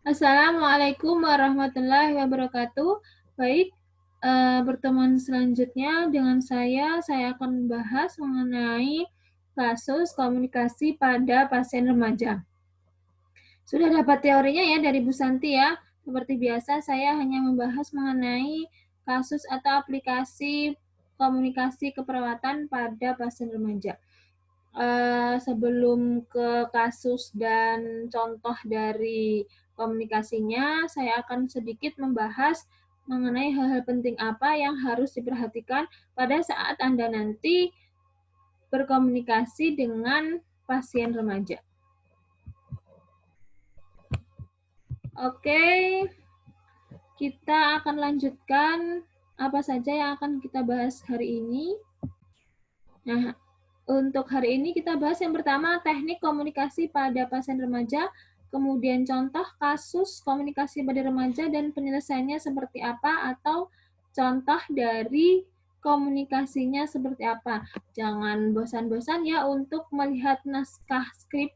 Assalamualaikum warahmatullahi wabarakatuh. Baik, pertemuan selanjutnya dengan saya akan membahas mengenai kasus komunikasi pada pasien remaja. Sudah dapat teorinya ya dari Bu Santi ya. Seperti biasa, saya hanya membahas mengenai kasus atau aplikasi komunikasi keperawatan pada pasien remaja. Sebelum ke kasus dan contoh dari komunikasinya, saya akan sedikit membahas mengenai hal-hal penting apa yang harus diperhatikan pada saat Anda nanti berkomunikasi dengan pasien remaja. Oke, kita akan lanjutkan apa saja yang akan kita bahas hari ini. Nah, untuk hari ini kita bahas yang pertama teknik komunikasi pada pasien remaja, kemudian contoh kasus komunikasi pada remaja dan penyelesaiannya seperti apa, atau contoh dari komunikasinya seperti apa. Jangan bosan-bosan ya untuk melihat naskah skrip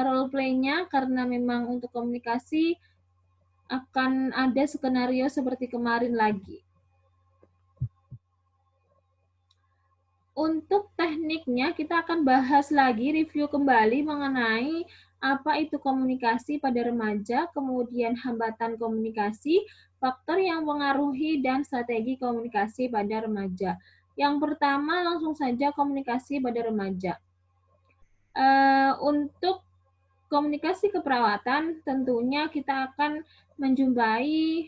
role play-nya, karena memang untuk komunikasi akan ada skenario seperti kemarin lagi. Untuk tekniknya, kita akan bahas lagi, review kembali mengenai apa itu komunikasi pada remaja, kemudian hambatan komunikasi, faktor yang mempengaruhi, dan strategi komunikasi pada remaja. Yang pertama, langsung saja komunikasi pada remaja. Untuk komunikasi keperawatan, tentunya kita akan menjumpai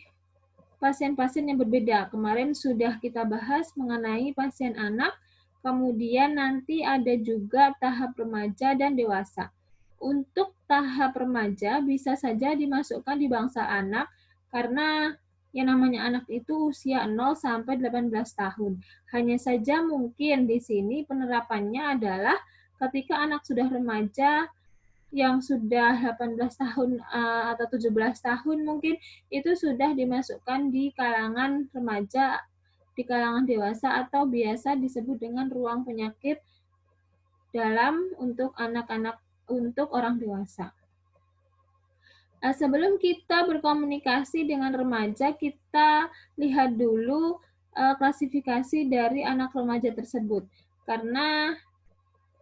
pasien-pasien yang berbeda. Kemarin sudah kita bahas mengenai pasien anak, kemudian nanti ada juga tahap remaja dan dewasa. Untuk tahap remaja bisa saja dimasukkan di bangsa anak, karena yang namanya anak itu usia 0 sampai 18 tahun. Hanya saja mungkin di sini penerapannya adalah ketika anak sudah remaja, yang sudah 18 tahun atau 17 tahun mungkin, itu sudah dimasukkan di kalangan remaja, di kalangan dewasa, atau biasa disebut dengan ruang penyakit dalam untuk anak-anak, untuk orang dewasa. Sebelum kita berkomunikasi dengan remaja, kita lihat dulu klasifikasi dari anak remaja tersebut. Karena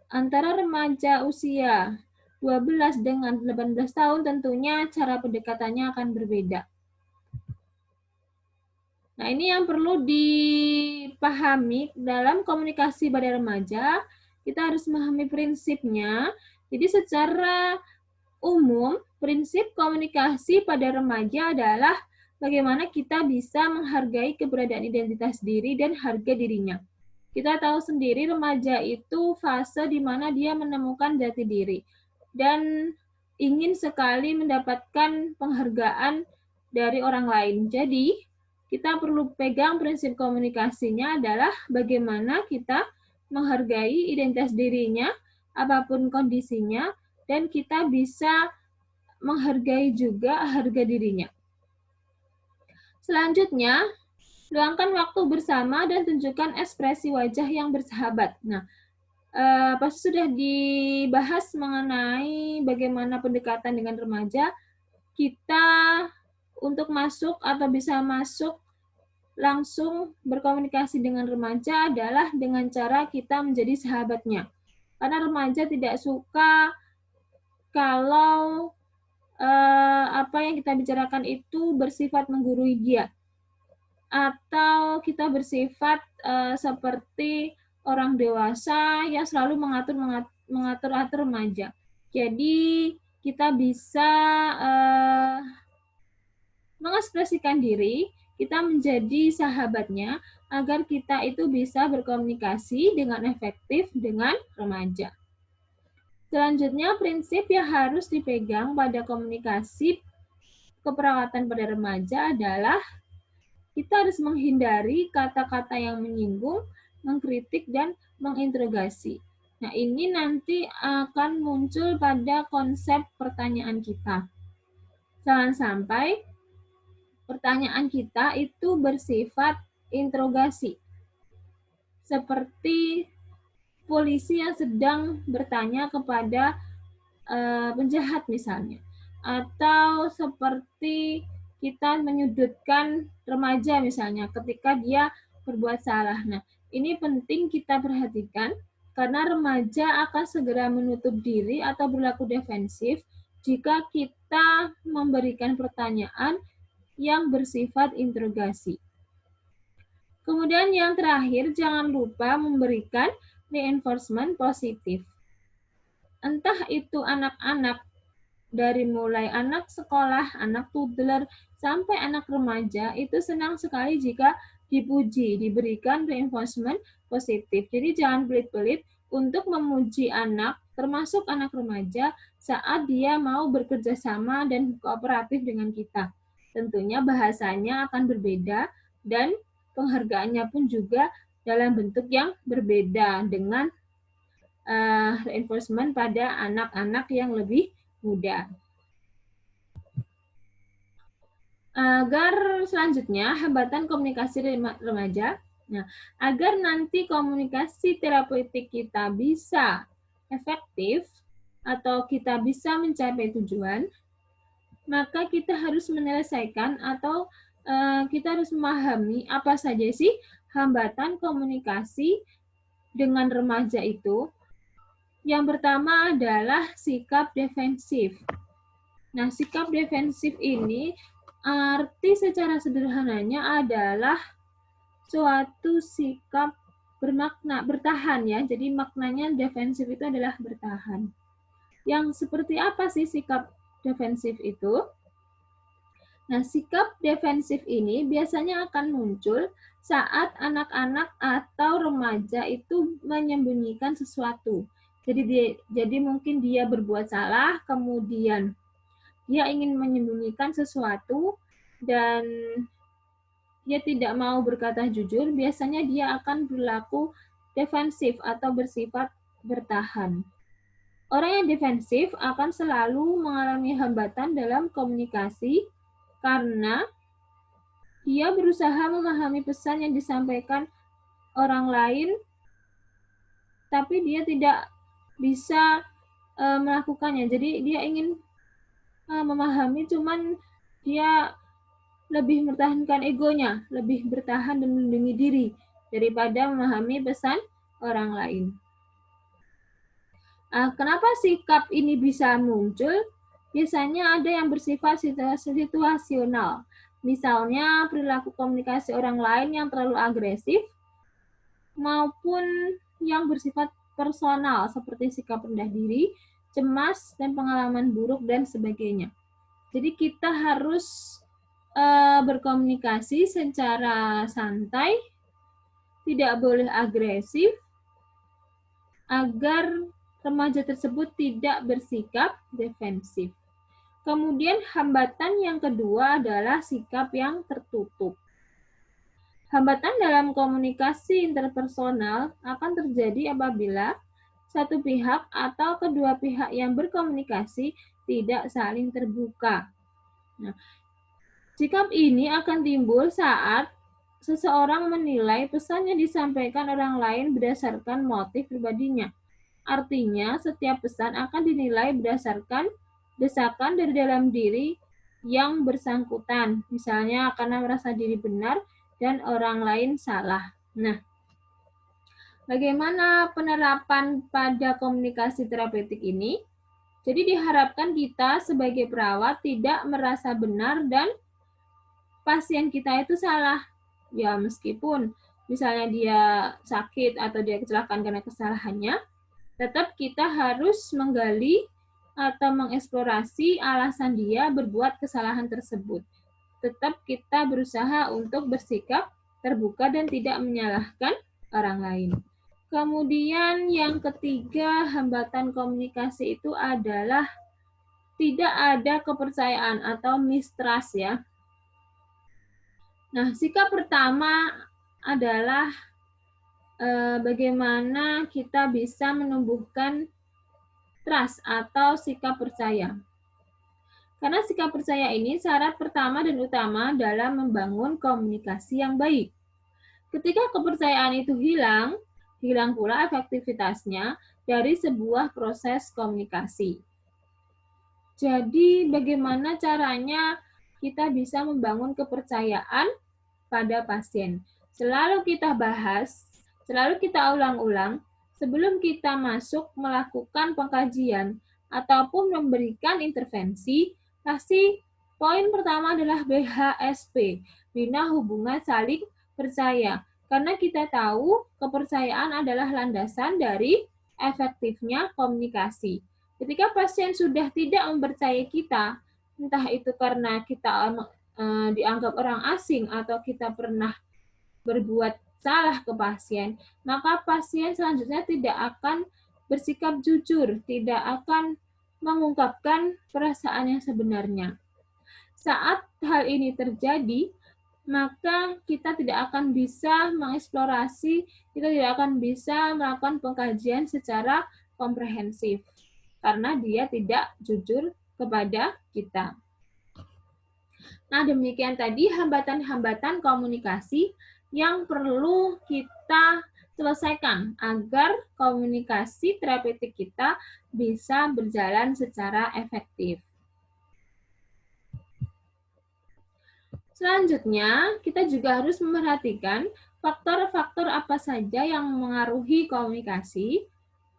antara remaja usia 12 dengan 18 tahun tentunya cara pendekatannya akan berbeda. Nah, ini yang perlu dipahami dalam komunikasi pada remaja. Kita harus memahami prinsipnya. Jadi secara umum, prinsip komunikasi pada remaja adalah bagaimana kita bisa menghargai keberadaan identitas diri dan harga dirinya. Kita tahu sendiri remaja itu fase di mana dia menemukan jati diri dan ingin sekali mendapatkan penghargaan dari orang lain. Jadi, kita perlu pegang prinsip komunikasinya adalah bagaimana kita menghargai identitas dirinya, apapun kondisinya, dan kita bisa menghargai juga harga dirinya. Selanjutnya, luangkan waktu bersama dan tunjukkan ekspresi wajah yang bersahabat. Nah, pasti sudah dibahas mengenai bagaimana pendekatan dengan remaja. Kita untuk masuk atau bisa masuk langsung berkomunikasi dengan remaja adalah dengan cara kita menjadi sahabatnya. Karena remaja tidak suka kalau apa yang kita bicarakan itu bersifat menggurui dia, atau kita bersifat seperti orang dewasa yang selalu mengatur remaja. Jadi kita bisa mengekspresikan diri, kita menjadi sahabatnya agar kita itu bisa berkomunikasi dengan efektif dengan remaja. Selanjutnya, prinsip yang harus dipegang pada komunikasi keperawatan pada remaja adalah kita harus menghindari kata-kata yang menyinggung, mengkritik, dan menginterogasi. Nah, ini nanti akan muncul pada konsep pertanyaan kita. Jangan sampai pertanyaan kita itu bersifat interogasi. Seperti polisi yang sedang bertanya kepada penjahat misalnya. atau seperti kita menyudutkan remaja misalnya ketika dia berbuat salah. Nah, ini penting kita perhatikan karena remaja akan segera menutup diri atau berlaku defensif jika kita memberikan pertanyaan yang bersifat interogasi. Kemudian yang terakhir, jangan lupa memberikan reinforcement positif. Entah itu anak-anak dari mulai anak sekolah, anak toddler, sampai anak remaja, itu senang sekali jika dipuji, diberikan reinforcement positif. Jadi jangan pelit-pelit untuk memuji anak, termasuk anak remaja, saat dia mau bekerja sama dan kooperatif dengan kita. Tentunya bahasanya akan berbeda dan penghargaannya pun juga dalam bentuk yang berbeda dengan reinforcement pada anak-anak yang lebih muda. Agar selanjutnya hambatan komunikasi remaja. Nah, agar nanti komunikasi terapeutik kita bisa efektif atau kita bisa mencapai tujuan, maka kita harus menyelesaikan atau kita harus memahami apa saja sih hambatan komunikasi dengan remaja itu. Yang pertama adalah sikap defensif. Nah, sikap defensif ini arti secara sederhananya adalah suatu sikap bermakna bertahan ya. Jadi maknanya defensif itu adalah bertahan. Yang seperti apa sih sikap defensif itu? Nah, sikap defensif ini biasanya akan muncul saat anak-anak atau remaja itu menyembunyikan sesuatu. Jadi mungkin dia berbuat salah, kemudian dia ingin menyembunyikan sesuatu dan dia tidak mau berkata jujur, biasanya dia akan berlaku defensif atau bersifat bertahan. Orang yang defensif akan selalu mengalami hambatan dalam komunikasi karena dia berusaha memahami pesan yang disampaikan orang lain, tapi dia tidak bisa melakukannya. Jadi dia ingin memahami, cuman dia lebih mempertahankan egonya, lebih bertahan dan melindungi diri daripada memahami pesan orang lain. Kenapa sikap ini bisa muncul? Biasanya ada yang bersifat situasional. Misalnya perilaku komunikasi orang lain yang terlalu agresif maupun yang bersifat personal seperti sikap rendah diri, cemas, dan pengalaman buruk dan sebagainya. Jadi kita harus berkomunikasi secara santai, tidak boleh agresif, agar remaja tersebut tidak bersikap defensif. Kemudian hambatan yang kedua adalah sikap yang tertutup. Hambatan dalam komunikasi interpersonal akan terjadi apabila satu pihak atau kedua pihak yang berkomunikasi tidak saling terbuka. Nah, sikap ini akan timbul saat seseorang menilai pesan yang disampaikan orang lain berdasarkan motif pribadinya. Artinya, setiap pesan akan dinilai berdasarkan desakan dari dalam diri yang bersangkutan. Misalnya, karena merasa diri benar dan orang lain salah. Nah, bagaimana penerapan pada komunikasi terapeutik ini? Jadi diharapkan kita sebagai perawat tidak merasa benar dan pasien kita itu salah. Ya, meskipun misalnya dia sakit atau dia kecelakaan karena kesalahannya, tetap kita harus menggali atau mengeksplorasi alasan dia berbuat kesalahan tersebut. Tetap kita berusaha untuk bersikap terbuka dan tidak menyalahkan orang lain. Kemudian yang ketiga, hambatan komunikasi itu adalah tidak ada kepercayaan atau mistrust ya. Nah, sikap pertama adalah bagaimana kita bisa menumbuhkan trust atau sikap percaya. Karena sikap percaya ini syarat pertama dan utama dalam membangun komunikasi yang baik. Ketika kepercayaan itu hilang, hilang pula efektivitasnya dari sebuah proses komunikasi. Jadi bagaimana caranya kita bisa membangun kepercayaan pada pasien? Selalu kita bahas, selalu kita ulang-ulang sebelum kita masuk melakukan pengkajian ataupun memberikan intervensi. Pasti poin pertama adalah BHSP, Bina Hubungan Saling Percaya. Karena kita tahu kepercayaan adalah landasan dari efektifnya komunikasi. Ketika pasien sudah tidak mempercayai kita, entah itu karena kita dianggap orang asing atau kita pernah berbuat salah ke pasien, maka pasien selanjutnya tidak akan bersikap jujur, tidak akan mengungkapkan perasaan yang sebenarnya. Saat hal ini terjadi, maka kita tidak akan bisa mengeksplorasi, kita tidak akan bisa melakukan pengkajian secara komprehensif karena dia tidak jujur kepada kita. Nah, demikian tadi hambatan-hambatan komunikasi yang perlu kita selesaikan agar komunikasi terapeutik kita bisa berjalan secara efektif. Selanjutnya, kita juga harus memperhatikan faktor-faktor apa saja yang mengaruhi komunikasi.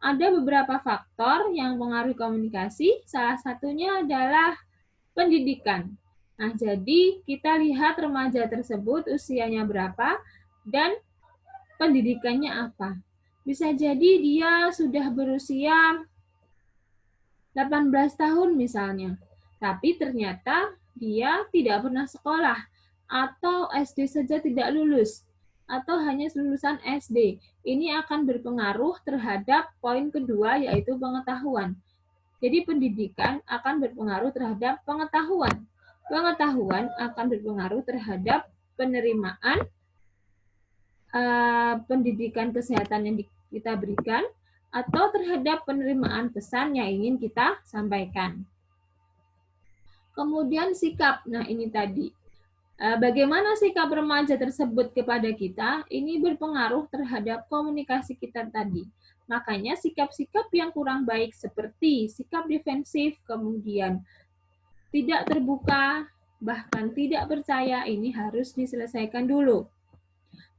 Ada beberapa faktor yang mengaruhi komunikasi, salah satunya adalah pendidikan. Nah, jadi kita lihat remaja tersebut usianya berapa dan pendidikannya apa. Bisa jadi dia sudah berusia 18 tahun misalnya, tapi ternyata dia tidak pernah sekolah atau SD saja tidak lulus atau hanya lulusan SD. Ini akan berpengaruh terhadap poin kedua yaitu pengetahuan. Jadi pendidikan akan berpengaruh terhadap pengetahuan. Pengetahuan akan berpengaruh terhadap penerimaan pendidikan kesehatan yang kita berikan atau terhadap penerimaan pesan yang ingin kita sampaikan. Kemudian sikap, nah ini tadi. Bagaimana sikap remaja tersebut kepada kita, ini berpengaruh terhadap komunikasi kita tadi. Makanya sikap-sikap yang kurang baik seperti sikap defensif, kemudian tidak terbuka, bahkan tidak percaya, ini harus diselesaikan dulu.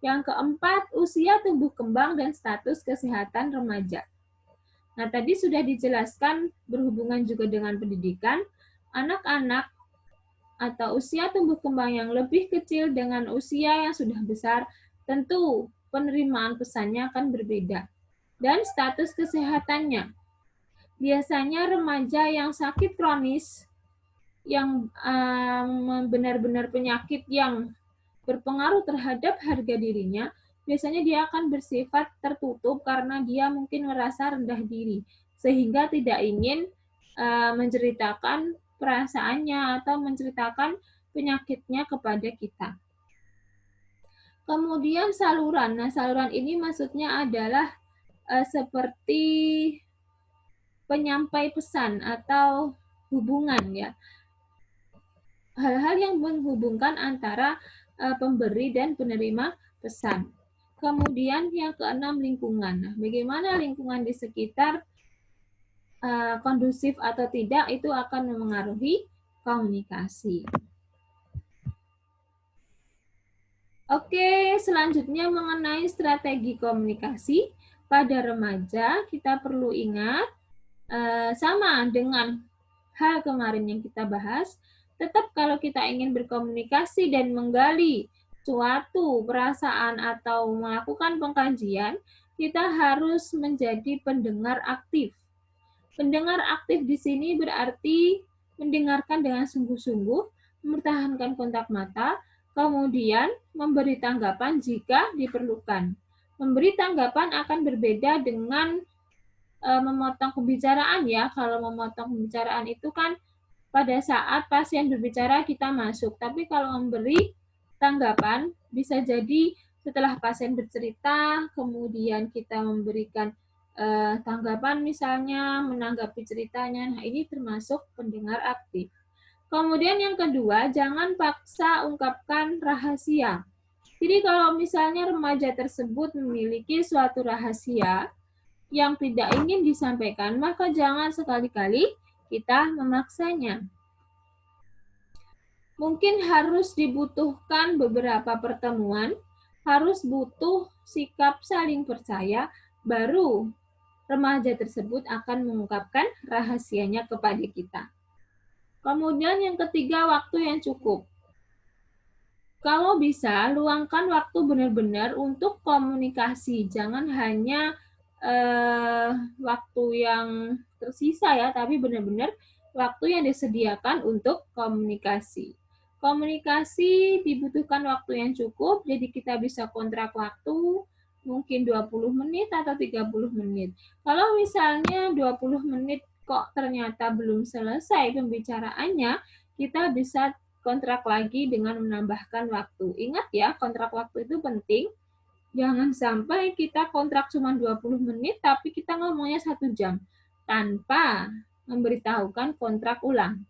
Yang keempat, usia tumbuh kembang dan status kesehatan remaja. Nah, tadi sudah dijelaskan berhubungan juga dengan pendidikan, anak-anak atau usia tumbuh kembang yang lebih kecil dengan usia yang sudah besar, tentu penerimaan pesannya akan berbeda. Dan status kesehatannya. Biasanya remaja yang sakit kronis, yang benar-benar penyakit yang berpengaruh terhadap harga dirinya, biasanya dia akan bersifat tertutup karena dia mungkin merasa rendah diri, sehingga tidak ingin menceritakan perasaannya atau menceritakan penyakitnya kepada kita. Kemudian saluran. Nah, saluran ini maksudnya adalah seperti penyampai pesan atau hubungan ya. Hal-hal yang menghubungkan antara pemberi dan penerima pesan. Kemudian yang keenam, lingkungan. Nah, bagaimana lingkungan di sekitar kondusif atau tidak itu akan memengaruhi komunikasi. Oke, selanjutnya mengenai strategi komunikasi pada remaja, kita perlu ingat sama dengan hal kemarin yang kita bahas, tetap kalau kita ingin berkomunikasi dan menggali suatu perasaan atau melakukan pengkajian, kita harus menjadi pendengar aktif. Pendengar aktif di sini berarti mendengarkan dengan sungguh-sungguh, mempertahankan kontak mata, kemudian memberi tanggapan jika diperlukan. Memberi tanggapan akan berbeda dengan memotong pembicaraan ya. Kalau memotong pembicaraan itu kan pada saat pasien berbicara kita masuk. Tapi kalau memberi tanggapan bisa jadi setelah pasien bercerita, kemudian kita memberikan tanggapan misalnya menanggapi ceritanya. Nah, ini termasuk pendengar aktif. Kemudian yang kedua, jangan paksa ungkapkan rahasia. Jadi kalau misalnya remaja tersebut memiliki suatu rahasia yang tidak ingin disampaikan, maka jangan sekali-kali kita memaksanya. Mungkin harus dibutuhkan beberapa pertemuan, harus butuh sikap saling percaya, baru remaja tersebut akan mengungkapkan rahasianya kepada kita. Kemudian yang ketiga, waktu yang cukup. Kalau bisa, luangkan waktu benar-benar untuk komunikasi. Jangan hanya waktu yang tersisa ya, tapi benar-benar waktu yang disediakan untuk komunikasi. Komunikasi dibutuhkan waktu yang cukup, jadi kita bisa kontrak waktu mungkin 20 menit atau 30 menit. Kalau misalnya 20 menit kok ternyata belum selesai pembicaraannya, kita bisa kontrak lagi dengan menambahkan waktu. Ingat ya, kontrak waktu itu penting. Jangan sampai kita kontrak cuma 20 menit, tapi kita ngomongnya 1 jam, tanpa memberitahukan kontrak ulang.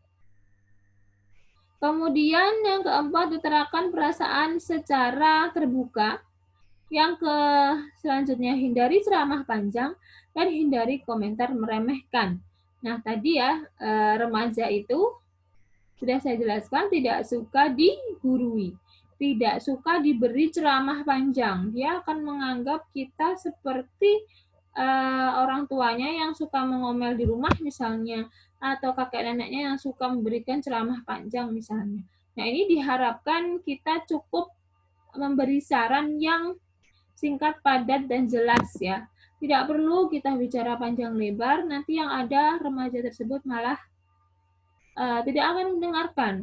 Kemudian yang keempat, utarakan perasaan secara terbuka. Yang selanjutnya, hindari ceramah panjang dan hindari komentar meremehkan. Nah, tadi ya, remaja itu sudah saya jelaskan tidak suka digurui, tidak suka diberi ceramah panjang. Dia akan menganggap kita seperti orang tuanya yang suka mengomel di rumah misalnya, atau kakek neneknya yang suka memberikan ceramah panjang misalnya. Nah, ini diharapkan kita cukup memberi saran yang singkat, padat, dan jelas ya. Tidak perlu kita bicara panjang lebar, nanti yang ada remaja tersebut malah tidak akan mendengarkan.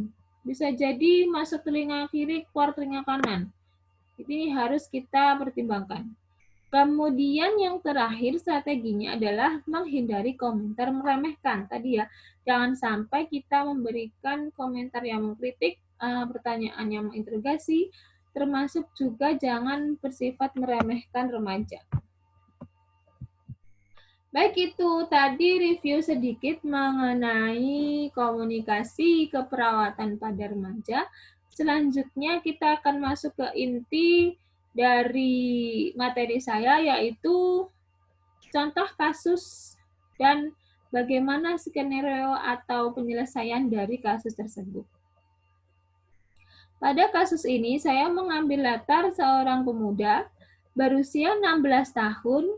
Bisa jadi masuk telinga kiri, keluar telinga kanan. Ini harus kita pertimbangkan. Kemudian yang terakhir strateginya adalah menghindari komentar meremehkan. Tadi ya, jangan sampai kita memberikan komentar yang mengkritik, pertanyaan yang menginterogasi, termasuk juga jangan bersifat meremehkan remaja. Baik, itu tadi review sedikit mengenai komunikasi keperawatan pada remaja. Selanjutnya kita akan masuk ke inti dari materi saya, yaitu contoh kasus dan bagaimana skenario atau penyelesaian dari kasus tersebut. Pada kasus ini, saya mengambil latar seorang pemuda berusia 16 tahun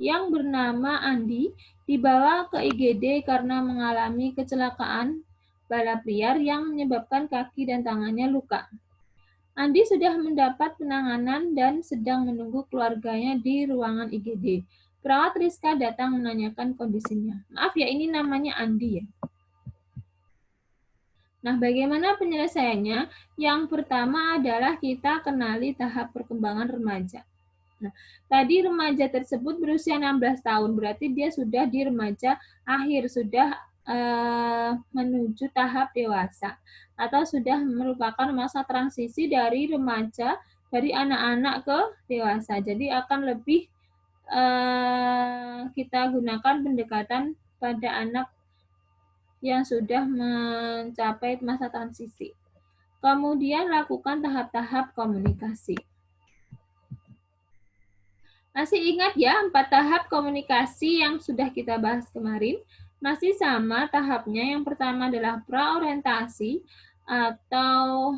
yang bernama Andi dibawa ke IGD karena mengalami kecelakaan balap liar yang menyebabkan kaki dan tangannya luka. Andi sudah mendapat penanganan dan sedang menunggu keluarganya di ruangan IGD. Perawat Rizka datang menanyakan kondisinya. Maaf ya, ini namanya Andi ya. Nah, bagaimana penyelesaiannya? Yang pertama adalah kita kenali tahap perkembangan remaja. Nah, tadi remaja tersebut berusia 16 tahun, berarti dia sudah di remaja akhir, sudah menuju tahap dewasa, atau sudah merupakan masa transisi dari remaja, dari anak-anak ke dewasa. Jadi akan lebih kita gunakan pendekatan pada anak yang sudah mencapai masa transisi. Kemudian lakukan tahap-tahap komunikasi. Masih ingat ya 4 tahap komunikasi yang sudah kita bahas kemarin? Masih sama tahapnya. Yang pertama adalah praorientasi atau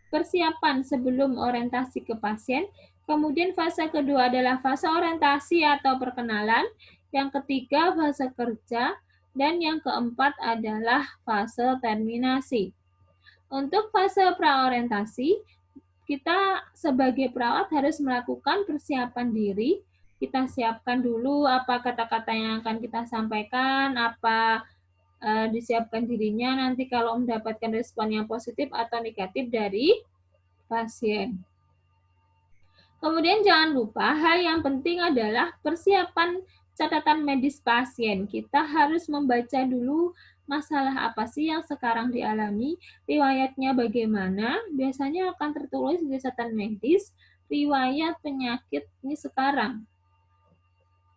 persiapan sebelum orientasi ke pasien. Kemudian fase kedua adalah fase orientasi atau perkenalan. Yang ketiga fase kerja. Dan yang keempat adalah fase terminasi. Untuk fase praorientasi, kita sebagai perawat harus melakukan persiapan diri. Kita siapkan dulu apa kata-kata yang akan kita sampaikan, apa disiapkan dirinya nanti kalau mendapatkan respon yang positif atau negatif dari pasien. Kemudian jangan lupa, hal yang penting adalah persiapan catatan medis pasien. Kita harus membaca dulu masalah apa sih yang sekarang dialami, riwayatnya bagaimana, biasanya akan tertulis di catatan medis, riwayat penyakit ini sekarang.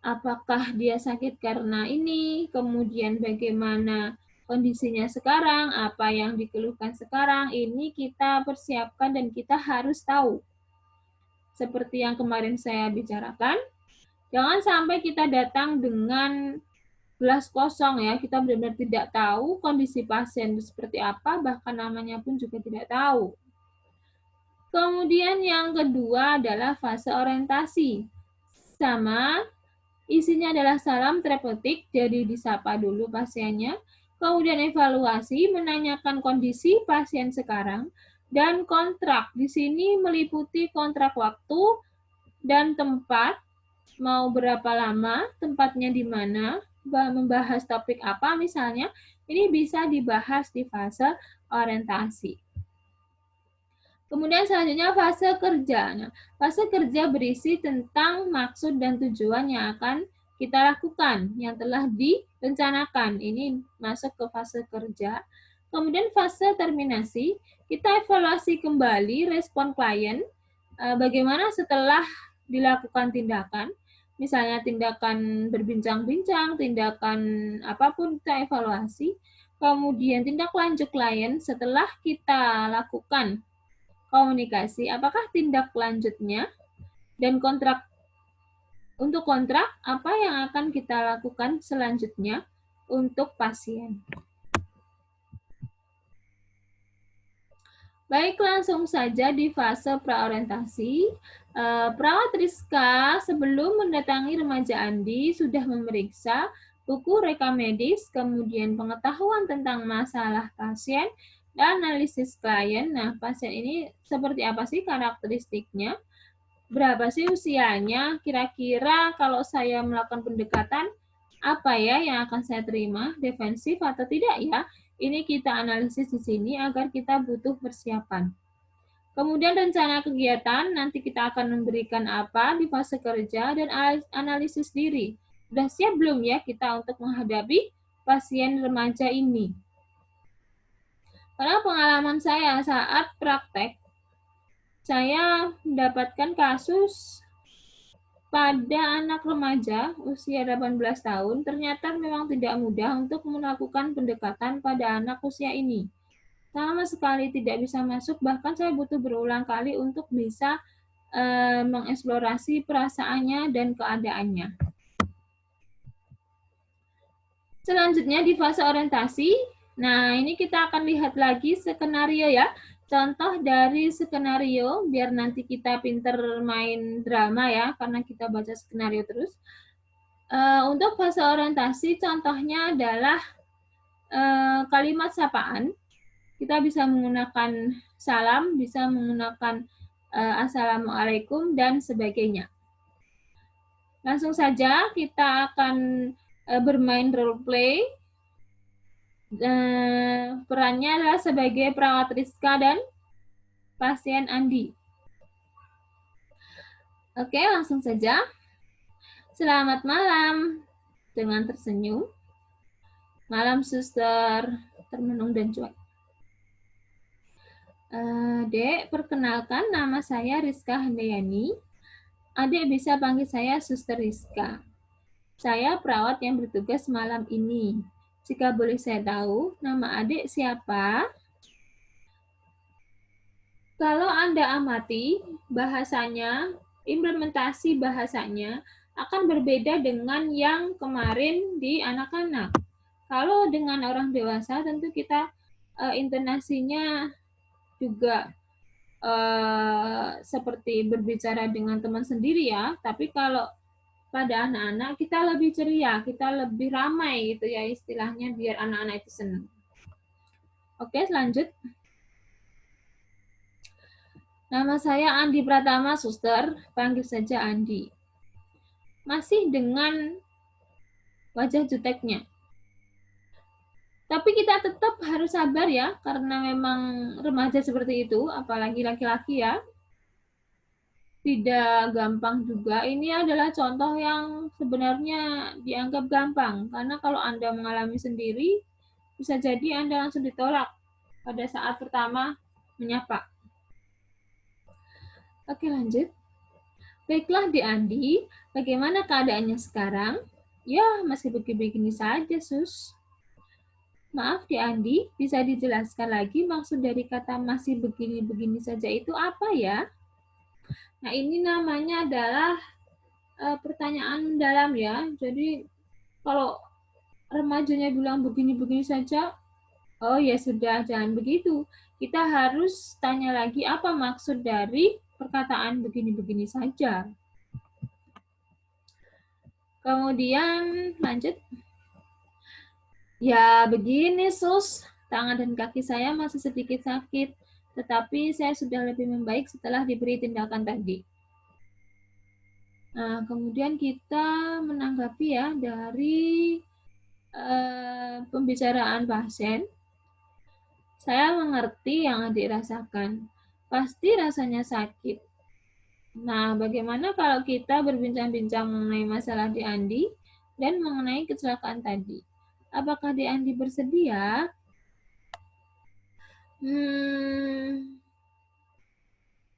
Apakah dia sakit karena ini, kemudian bagaimana kondisinya sekarang, apa yang dikeluhkan sekarang, ini kita persiapkan dan kita harus tahu. Seperti yang kemarin saya bicarakan, jangan sampai kita datang dengan gelas kosong ya, kita benar-benar tidak tahu kondisi pasien seperti apa, bahkan namanya pun juga tidak tahu. Kemudian yang kedua adalah fase orientasi. Sama, isinya adalah salam terapeutik, jadi disapa dulu pasiennya, kemudian evaluasi, menanyakan kondisi pasien sekarang, dan kontrak. Di sini meliputi kontrak waktu dan tempat, mau berapa lama, tempatnya di mana, membahas topik apa misalnya, ini bisa dibahas di fase orientasi. Kemudian selanjutnya fase kerja. Nah, fase kerja berisi tentang maksud dan tujuan yang akan kita lakukan, yang telah direncanakan. Ini masuk ke fase kerja. Kemudian fase terminasi, kita evaluasi kembali respon klien, bagaimana setelah dilakukan tindakan, misalnya tindakan berbincang-bincang, tindakan apapun kita evaluasi, kemudian tindak lanjut klien setelah kita lakukan komunikasi, apakah tindak lanjutnya, dan kontrak. Untuk kontrak, apa yang akan kita lakukan selanjutnya untuk pasien. Baik, langsung saja di fase praorientasi. Perawat Rizka sebelum mendatangi remaja Andi sudah memeriksa buku rekam medis, kemudian pengetahuan tentang masalah pasien, dan analisis klien. Nah, pasien ini seperti apa sih karakteristiknya? Berapa sih usianya? Kira-kira kalau saya melakukan pendekatan, apa ya yang akan saya terima? Defensif atau tidak ya? Ini kita analisis di sini agar kita butuh persiapan. Kemudian rencana kegiatan, nanti kita akan memberikan apa di fase kerja dan analisis diri. Sudah siap belum ya kita untuk menghadapi pasien remaja ini? Karena pengalaman saya saat praktek, saya mendapatkan kasus pada anak remaja usia 18 tahun, ternyata memang tidak mudah untuk melakukan pendekatan pada anak usia ini. Sama sekali tidak bisa masuk, bahkan saya butuh berulang kali untuk bisa mengeksplorasi perasaannya dan keadaannya. Selanjutnya di fase orientasi, nah ini kita akan lihat lagi skenario ya. Contoh dari skenario, biar nanti kita pinter main drama ya, karena kita baca skenario terus. Untuk fase orientasi, contohnya adalah kalimat sapaan. Kita bisa menggunakan salam, bisa menggunakan assalamualaikum, dan sebagainya. Langsung saja kita akan bermain role play. Perannya adalah sebagai perawat Rizka dan pasien Andi. Oke, langsung saja. Selamat malam dengan tersenyum. Malam suster, termenung dan cuek. Dek, perkenalkan nama saya Rizka Handayani. Adik bisa panggil saya Suster Rizka. Saya perawat yang bertugas malam ini. Jika boleh saya tahu, nama adik siapa? Kalau Anda amati, bahasanya, implementasi bahasanya akan berbeda dengan yang kemarin di anak-anak. Kalau dengan orang dewasa, tentu kita intonasinya juga seperti berbicara dengan teman sendiri ya. Tapi kalau pada anak-anak kita lebih ceria, kita lebih ramai gitu ya istilahnya, biar anak-anak itu senang. Oke, lanjut. Nama saya Andi Pratama, suster. Panggil saja Andi. Masih dengan wajah juteknya. Tapi kita tetap harus sabar ya, karena memang remaja seperti itu, apalagi laki-laki ya. Tidak gampang juga. Ini adalah contoh yang sebenarnya dianggap gampang, karena kalau Anda mengalami sendiri, bisa jadi Anda langsung ditolak pada saat pertama menyapa. Oke, lanjut. Baiklah, Di Andi, bagaimana keadaannya sekarang? Ya, masih begini-begini saja, Sus. Maaf, Di Andi, bisa dijelaskan lagi maksud dari kata masih begini-begini saja itu apa ya? Nah, ini namanya adalah pertanyaan dalam ya. Jadi kalau remajanya bilang begini-begini saja, oh ya sudah, jangan begitu. Kita harus tanya lagi apa maksud dari perkataan begini-begini saja. Kemudian lanjut. Ya begini sus, tangan dan kaki saya masih sedikit sakit, tetapi saya sudah lebih membaik setelah diberi tindakan tadi. Nah, kemudian kita menanggapi ya dari pembicaraan pasien. Saya mengerti yang adik rasakan. Pasti rasanya sakit. Nah, bagaimana kalau kita berbincang-bincang mengenai masalah di Andi dan mengenai kecelakaan tadi? Apakah di Andi bersedia?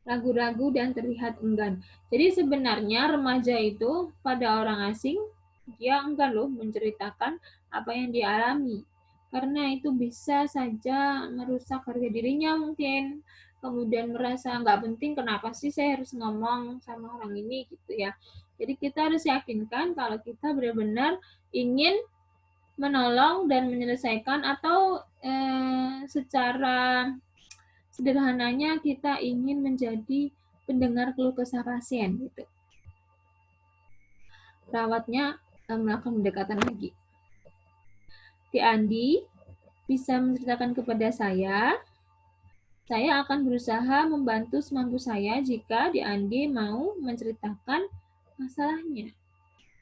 Ragu-ragu dan terlihat enggan. Jadi sebenarnya remaja itu pada orang asing, dia enggan loh menceritakan apa yang dia alami. Karena itu bisa saja merusak harga dirinya mungkin. Kemudian merasa nggak penting, kenapa sih saya harus ngomong sama orang ini gitu ya. Jadi kita harus yakinkan kalau kita benar-benar ingin menolong dan menyelesaikan atau secara sederhananya kita ingin menjadi pendengar keluh kesah pasien gitu. Perawatnya melakukan pendekatan lagi. Di Andi bisa menceritakan kepada saya akan berusaha membantu semampu saya jika Di Andi mau menceritakan masalahnya.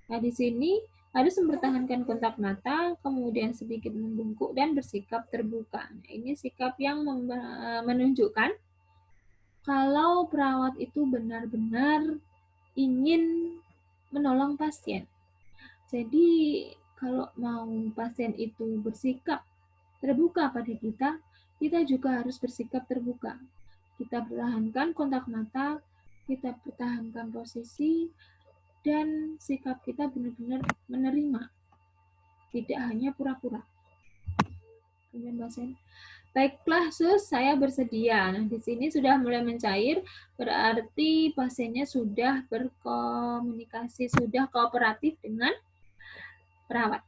Nah, di sini harus mempertahankan kontak mata, kemudian sedikit membungkuk dan bersikap terbuka. Nah, ini sikap yang menunjukkan kalau perawat itu benar-benar ingin menolong pasien. Jadi kalau mau pasien itu bersikap terbuka pada kita, kita juga harus bersikap terbuka. Kita pertahankan kontak mata, kita pertahankan posisi, dan sikap kita benar-benar menerima, tidak hanya pura-pura. Kemudian pasien, baiklah sus, saya bersedia. Nah, di sini sudah mulai mencair, berarti pasiennya sudah berkomunikasi, sudah kooperatif dengan perawat.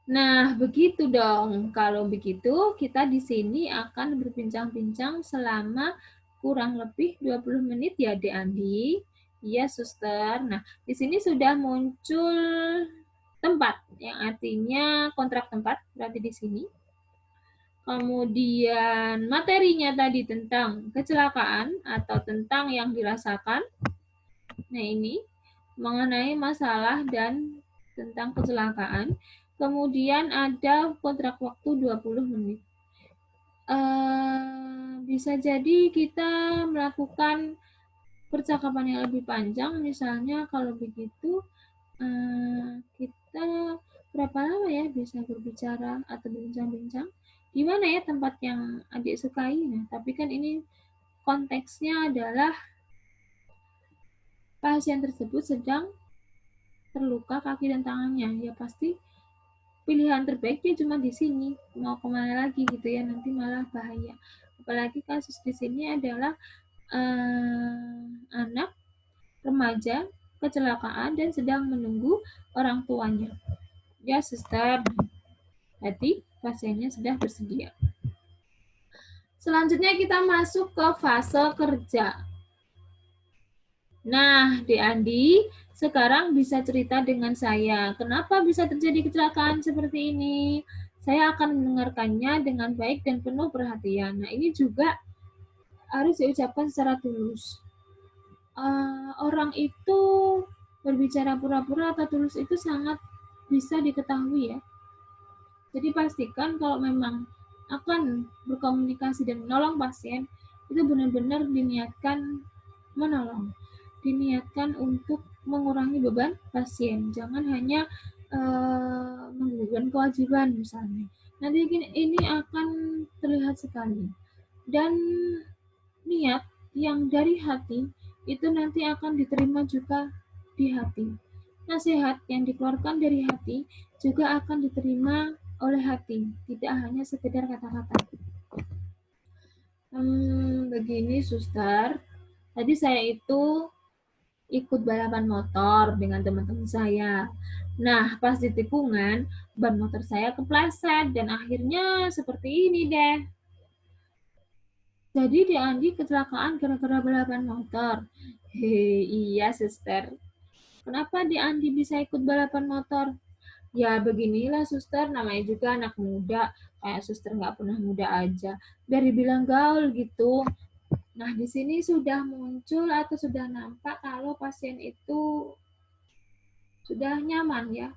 Nah, begitu dong. Kalau begitu, kita di sini akan berbincang-bincang selama kurang lebih 20 menit ya, Dek Andi. Iya, suster. Nah, di sini sudah muncul tempat, yang artinya kontrak tempat, berarti di sini. Kemudian materinya tadi tentang kecelakaan atau tentang yang dirasakan. Nah, ini mengenai masalah dan tentang kecelakaan. Kemudian ada kontrak waktu 20 menit. Bisa jadi kita melakukan percakapan yang lebih panjang, misalnya kalau begitu kita berapa lama ya bisa berbicara atau berbincang-bincang? Di mana ya tempat yang adik sukai? Nah, tapi kan ini konteksnya adalah pasien tersebut sedang terluka kaki dan tangannya. Ya pasti pilihan terbaiknya cuma di sini. Mau kemana lagi gitu ya, nanti malah bahaya. Apalagi kasus di sini adalah anak remaja kecelakaan dan sedang menunggu orang tuanya. Ya, suster. Tadi pasiennya sudah bersedia. Selanjutnya kita masuk ke fase kerja. Nah, Dek Andi, sekarang bisa cerita dengan saya. Kenapa bisa terjadi kecelakaan seperti ini? Saya akan mendengarkannya dengan baik dan penuh perhatian. Nah, ini juga harus diucapkan secara tulus. Orang itu berbicara pura-pura atau tulus itu sangat bisa diketahui ya. Jadi pastikan kalau memang akan berkomunikasi dan menolong pasien, itu benar-benar diniatkan menolong. Diniatkan untuk mengurangi beban pasien. Jangan hanya menggugurkan kewajiban misalnya. Nanti ini akan terlihat sekali. Dan niat yang dari hati itu nanti akan diterima juga di hati. Nasihat yang dikeluarkan dari hati juga akan diterima oleh hati, tidak hanya sekedar kata-kata. Begini, suster. Tadi saya itu ikut balapan motor dengan teman-teman saya. Nah, pas di tikungan, ban motor saya kepleset dan akhirnya seperti ini deh. Jadi di Andi kecelakaan gara-gara balapan motor. Hei, iya, suster. Kenapa di Andi bisa ikut balapan motor? Ya beginilah suster, namanya juga anak muda. Kayak suster nggak pernah muda aja. Biar dibilang gaul gitu. Nah, di sini sudah muncul atau sudah nampak kalau pasien itu sudah nyaman ya.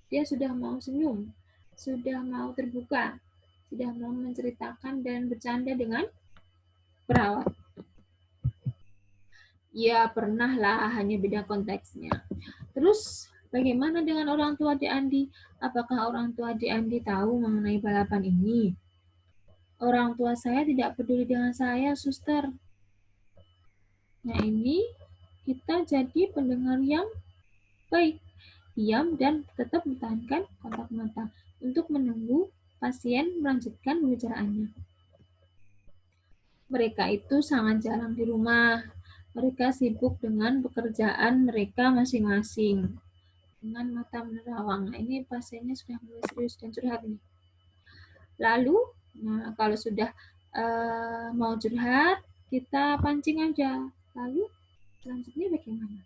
Dia sudah mau senyum, sudah mau terbuka, sudah mau menceritakan dan bercanda dengan perawat. Ya pernah lah, hanya beda konteksnya. Terus bagaimana dengan orang tua di Andi? Apakah orang tua di Andi tahu mengenai balapan ini? Orang tua saya tidak peduli dengan saya, suster. Nah ini kita jadi pendengar yang baik, diam dan tetap mempertahankan kontak mata untuk menunggu pasien melanjutkan pembicaraannya. Mereka itu sangat jarang di rumah. Mereka sibuk dengan pekerjaan mereka masing-masing. Dengan mata menerawang. Nah, ini pasiennya sudah mulai serius dan curhat nih. Lalu, nah kalau sudah mau curhat, kita pancing aja. Lalu, selanjutnya bagaimana?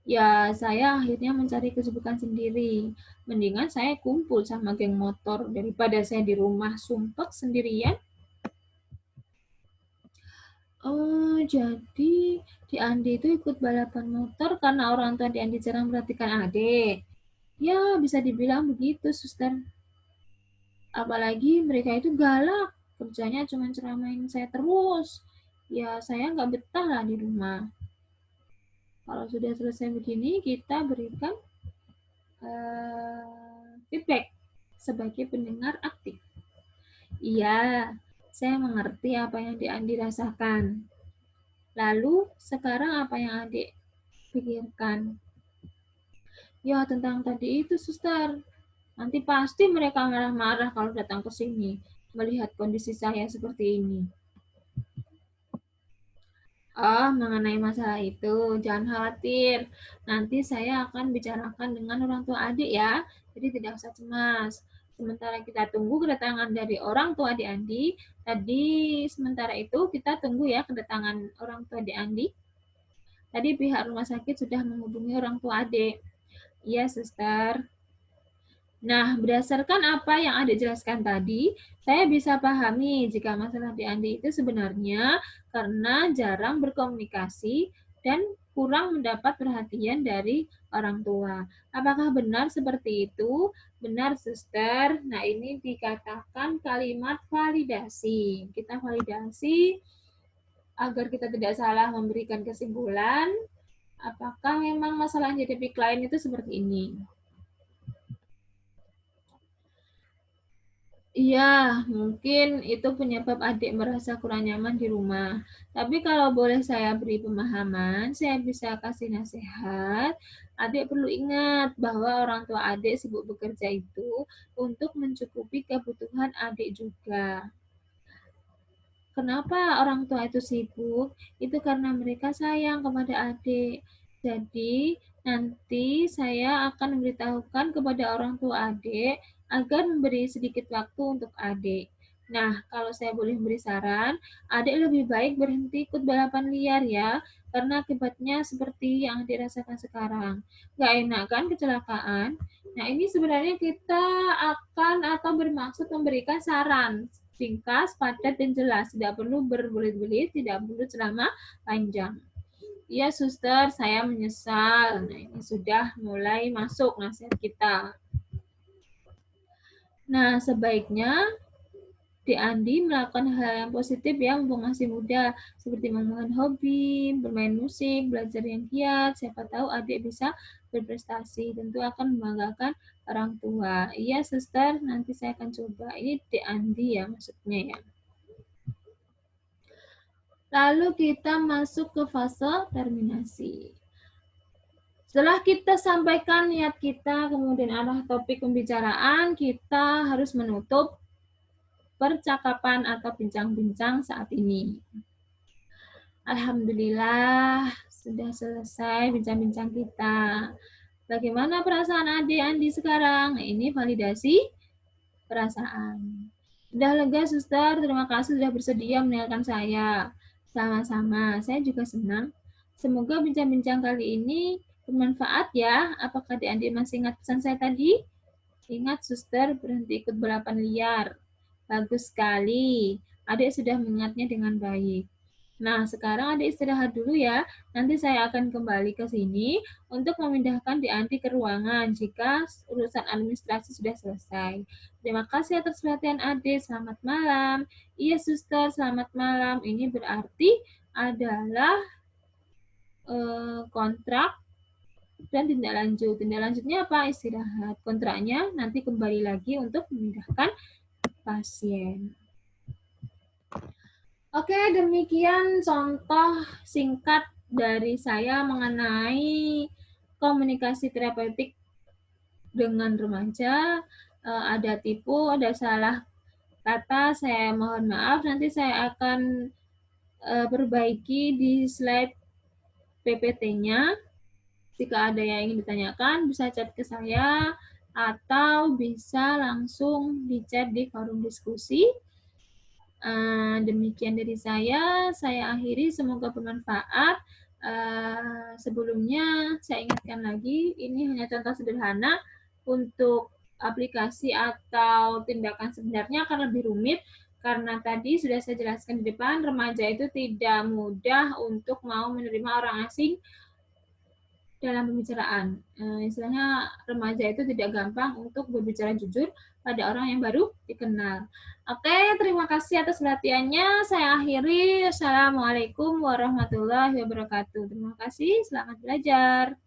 Ya, saya akhirnya mencari kesibukan sendiri. Mendingan saya kumpul sama geng motor daripada saya di rumah sumpek sendirian. Oh, jadi di Andi itu ikut balapan motor karena orang tua di Andi jarang memperhatikan adik. Ya, bisa dibilang begitu, suster. Apalagi mereka itu galak. Kerjanya cuma ceramain saya terus. Ya, saya nggak betah lah di rumah. Kalau sudah selesai begini, kita berikan feedback sebagai pendengar aktif. Iya, saya mengerti apa yang Andi rasakan. Lalu, sekarang apa yang adik pikirkan? Ya, tentang tadi itu, suster. Nanti pasti mereka marah-marah kalau datang ke sini, melihat kondisi saya seperti ini. Oh, mengenai masalah itu, jangan khawatir. Nanti saya akan bicarakan dengan orang tua adik ya, jadi tidak usah cemas. Sementara kita tunggu kedatangan dari orang tua di Andi, tadi sementara itu kita tunggu ya kedatangan orang tua di Andi. Tadi pihak rumah sakit sudah menghubungi orang tua adik. Iya, suster. Nah, berdasarkan apa yang Adik jelaskan tadi, saya bisa pahami jika masalah di Andi itu sebenarnya karena jarang berkomunikasi dan kurang mendapat perhatian dari orang tua. Apakah benar seperti itu? Benar, suster. Nah, ini dikatakan kalimat validasi. Kita validasi agar kita tidak salah memberikan kesimpulan apakah memang masalah yang dihadapi klien itu seperti ini. Iya, mungkin itu penyebab adik merasa kurang nyaman di rumah. Tapi kalau boleh saya beri pemahaman, saya bisa kasih nasihat. Adik perlu ingat bahwa orang tua adik sibuk bekerja itu untuk mencukupi kebutuhan adik juga. Kenapa orang tua itu sibuk? Itu karena mereka sayang kepada adik. Jadi, nanti saya akan memberitahukan kepada orang tua adik agar memberi sedikit waktu untuk adik. Nah, kalau saya boleh memberi saran, adik lebih baik berhenti ikut balapan liar ya, karena akibatnya seperti yang adik rasakan sekarang. Gak enak kan kecelakaan? Nah, ini sebenarnya kita akan atau bermaksud memberikan saran ringkas, padat, dan jelas. Tidak perlu berbelit-belit, tidak perlu ceramah panjang. Iya, suster, saya menyesal. Nah, ini sudah mulai masuk nasihat kita. Nah, sebaiknya di Andi melakukan hal yang positif ya, mumpung masih muda, seperti mengembangkan hobi, bermain musik, belajar yang giat. Siapa tahu adik bisa berprestasi. Tentu akan membanggakan orang tua. Iya, suster, nanti saya akan coba. Ini di Andi ya maksudnya ya. Lalu kita masuk ke fase terminasi. Setelah kita sampaikan niat kita, kemudian arah topik pembicaraan, kita harus menutup percakapan atau bincang-bincang saat ini. Alhamdulillah, Sudah selesai bincang-bincang kita. Bagaimana perasaan adik Andi sekarang? Nah, ini validasi perasaan. Sudah lega, Suster. Terima kasih sudah bersedia mendengarkan saya. Sama-sama. Saya juga senang. Semoga bincang-bincang kali ini bermanfaat ya. Apakah adik Andi masih ingat pesan saya tadi? Ingat, Suster, berhenti ikut balapan liar. Bagus sekali. Adik sudah mengingatnya dengan baik. Nah, sekarang adik istirahat dulu ya. Nanti saya akan kembali ke sini untuk memindahkan Andi ke ruangan jika urusan administrasi sudah selesai. Terima kasih atas perhatian adik. Selamat malam. Iya, Suster, selamat malam. Ini berarti adalah kontrak dan tindak lanjut. Tindak lanjutnya apa? Istirahat. Kontraknya nanti kembali lagi untuk memindahkan pasien. Oke, demikian contoh singkat dari saya mengenai komunikasi terapeutik dengan remaja. Ada tipu, ada salah kata, saya mohon maaf. Nanti saya akan perbaiki di slide PPT-nya. Jika ada yang ingin ditanyakan, bisa chat ke saya atau bisa langsung di chat di forum diskusi. Demikian dari saya akhiri, semoga bermanfaat. Sebelumnya saya ingatkan lagi, ini hanya contoh sederhana. Untuk aplikasi atau tindakan sebenarnya akan lebih rumit, karena tadi sudah saya jelaskan di depan, remaja itu tidak mudah untuk mau menerima orang asing dalam pembicaraan. Istilahnya remaja itu tidak gampang untuk berbicara jujur pada orang yang baru dikenal. Oke, terima kasih atas perhatiannya. Saya akhiri. Assalamualaikum warahmatullahi wabarakatuh. Terima kasih, selamat belajar.